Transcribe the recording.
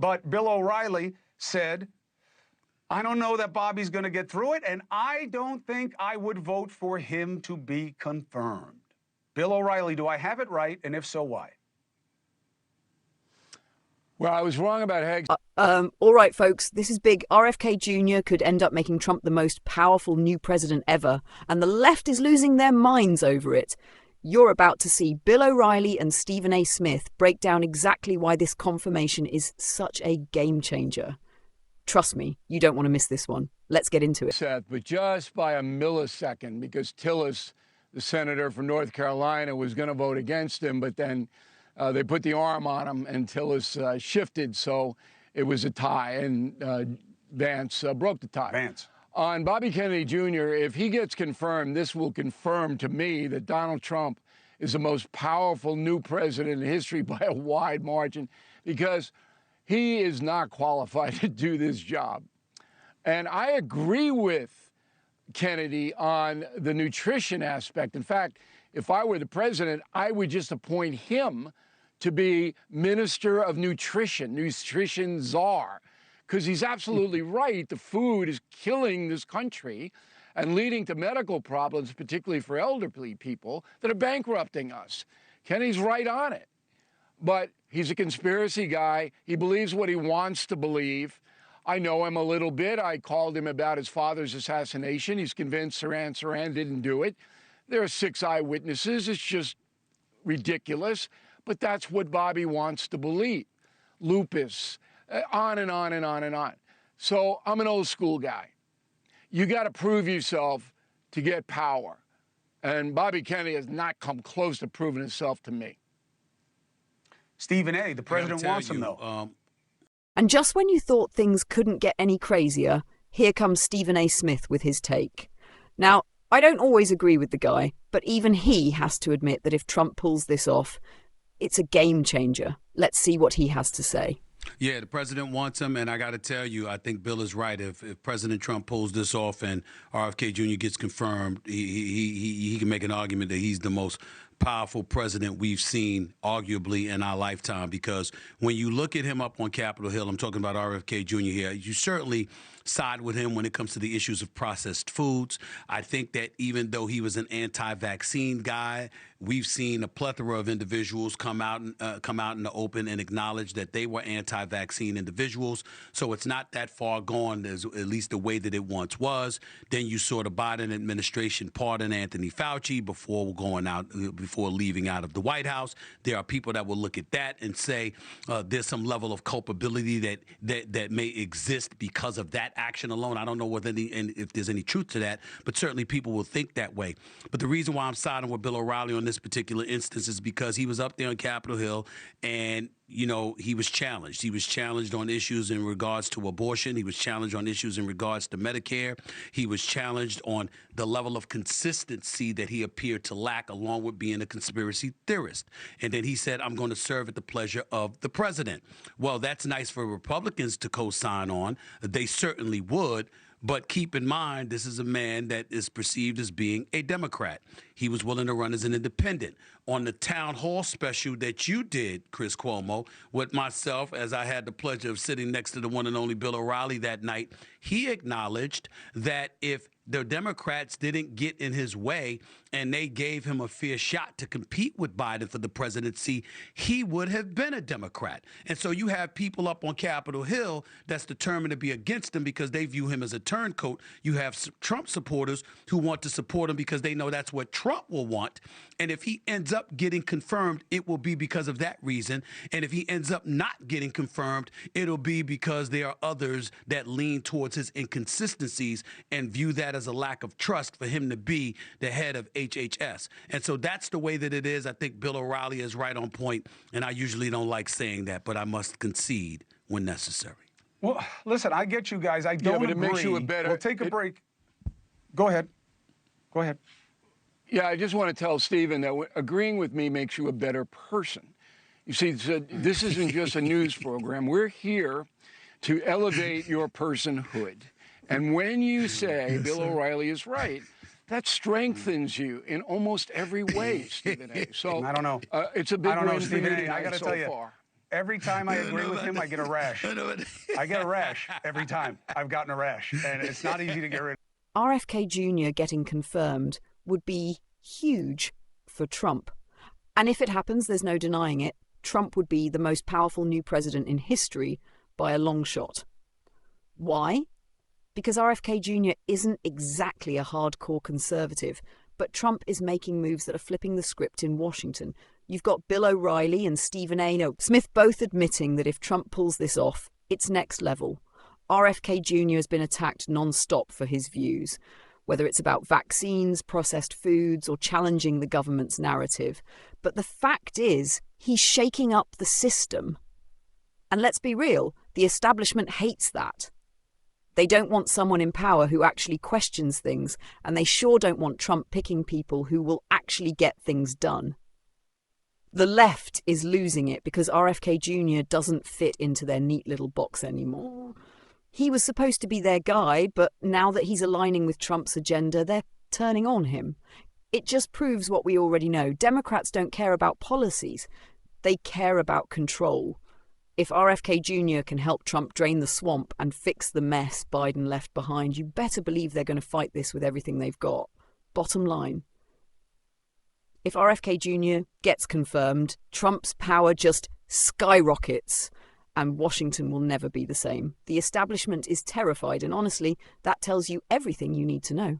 But Bill O'Reilly said, I don't know that Bobby's going to get through it, and I don't think I would vote for him to be confirmed. Bill O'Reilly, do I have it right? And if so, why? Well, I was wrong about Heggs. All right, folks, this is big. RFK Jr. could end up making Trump the most powerful new president ever, and the left is losing their minds over it. You're about to see Bill O'Reilly and Stephen A. Smith break down exactly why this confirmation is such a game changer. Trust me, you don't want to miss this one. Let's get into it. Seth, but just by a millisecond, because Tillis, the senator from North Carolina, was going to vote against him, but then they put the arm on him and Tillis shifted, so it was a tie, and Vance broke the tie. Vance. On Bobby Kennedy Jr., if he gets confirmed, this will confirm to me that Donald Trump is the most powerful new president in history by a wide margin, because he is not qualified to do this job. And I agree with Kennedy on the nutrition aspect. In fact, if I were the president, I would just appoint him to be Minister of Nutrition, Nutrition Czar, because he's absolutely right. The food is killing this country and leading to medical problems, particularly for elderly people, that are bankrupting us. Kennedy's right on it. But he's a conspiracy guy. He believes what he wants to believe. I know him a little bit. I called him about his father's assassination. He's convinced Saran didn't do it. There are 6 eyewitnesses. It's just ridiculous. But that's what Bobby wants to believe. Lupus, on and on and on and on. So I'm an old school guy. You got to prove yourself to get power. And Bobby Kennedy has not come close to proving himself to me. Stephen A., the president wants him, though. And just when you thought things couldn't get any crazier, here comes Stephen A. Smith with his take. Now, I don't always agree with the guy, but even he has to admit that if Trump pulls this off, it's a game changer. Let's see what he has to say. Yeah, the president wants him, and I got to tell you, I think Bill is right. If President Trump pulls this off and RFK Jr. gets confirmed, he can make an argument that he's the most powerful president we've seen, arguably, in our lifetime. Because when you look at him up on Capitol Hill, I'm talking about RFK Jr. here, you certainly side with him when it comes to the issues of processed foods. I think that even though he was an anti-vaccine guy, we've seen a plethora of individuals come out in the open and acknowledge that they were anti-vaccine individuals. So it's not that far gone, as at least the way that it once was. Then you saw the Biden administration pardon Anthony Fauci before leaving out of the White House. There are people that will look at that and say there's some level of culpability that may exist because of that action alone. I don't know if there's any truth to that, but certainly people will think that way. But the reason why I'm siding with Bill O'Reilly on this particular instance is because he was up there on Capitol Hill and he was challenged. He was challenged on issues in regards to abortion. He was challenged on issues in regards to Medicare. He was challenged on the level of consistency that he appeared to lack, along with being a conspiracy theorist. And then he said, I'm going to serve at the pleasure of the president. Well, that's nice for Republicans to co-sign on. They certainly would. But keep in mind, this is a man that is perceived as being a Democrat. He was willing to run as an independent. On the town hall special that you did, Chris Cuomo, with myself, as I had the pleasure of sitting next to the one and only Bill O'Reilly that night, he acknowledged that if the Democrats didn't get in his way and they gave him a fair shot to compete with Biden for the presidency, he would have been a Democrat. And so you have people up on Capitol Hill that's determined to be against him because they view him as a turncoat. You have Trump supporters who want to support him because they know that's what Trump will want. And if he ends up getting confirmed, it will be because of that reason. And if he ends up not getting confirmed, it'll be because there are others that lean towards his inconsistencies and view that as a lack of trust for him to be the head of HHS. And so that's the way that it is. I think Bill O'Reilly is right on point, and I usually don't like saying that, but I must concede when necessary. Well, listen, I get you guys. I don't but it agree. makes you a better... We'll take a break. Go ahead. Go ahead. Yeah, I just want to tell Stephen that agreeing with me makes you a better person. You see, this isn't just a news program. We're here to elevate your personhood. And when you say Bill O'Reilly is right, that strengthens you in almost every way, Stephen A. So I don't know. It's a big win for you Stephen A. I got to tell you, far. every time I agree with him, I get a rash. I get a rash every time. I've gotten a rash, and it's not easy to get rid of. RFK Jr. getting confirmed would be huge for Trump. And if it happens, there's no denying it, Trump would be the most powerful new president in history by a long shot. Why? Because RFK Jr. isn't exactly a hardcore conservative, but Trump is making moves that are flipping the script in Washington. You've got Bill O'Reilly and Stephen A. Smith both admitting that if Trump pulls this off, it's next level. RFK Jr. has been attacked non-stop for his views, whether it's about vaccines, processed foods, or challenging the government's narrative. But the fact is, he's shaking up the system. And let's be real, the establishment hates that. They don't want someone in power who actually questions things, and they sure don't want Trump picking people who will actually get things done. The left is losing it because RFK Jr. doesn't fit into their neat little box anymore. He was supposed to be their guy, but now that he's aligning with Trump's agenda, they're turning on him. It just proves what we already know. Democrats don't care about policies. They care about control. If RFK Jr. can help Trump drain the swamp and fix the mess Biden left behind, you better believe they're going to fight this with everything they've got. Bottom line. If RFK Jr. gets confirmed, Trump's power just skyrockets, and Washington will never be the same. The establishment is terrified, and honestly, that tells you everything you need to know.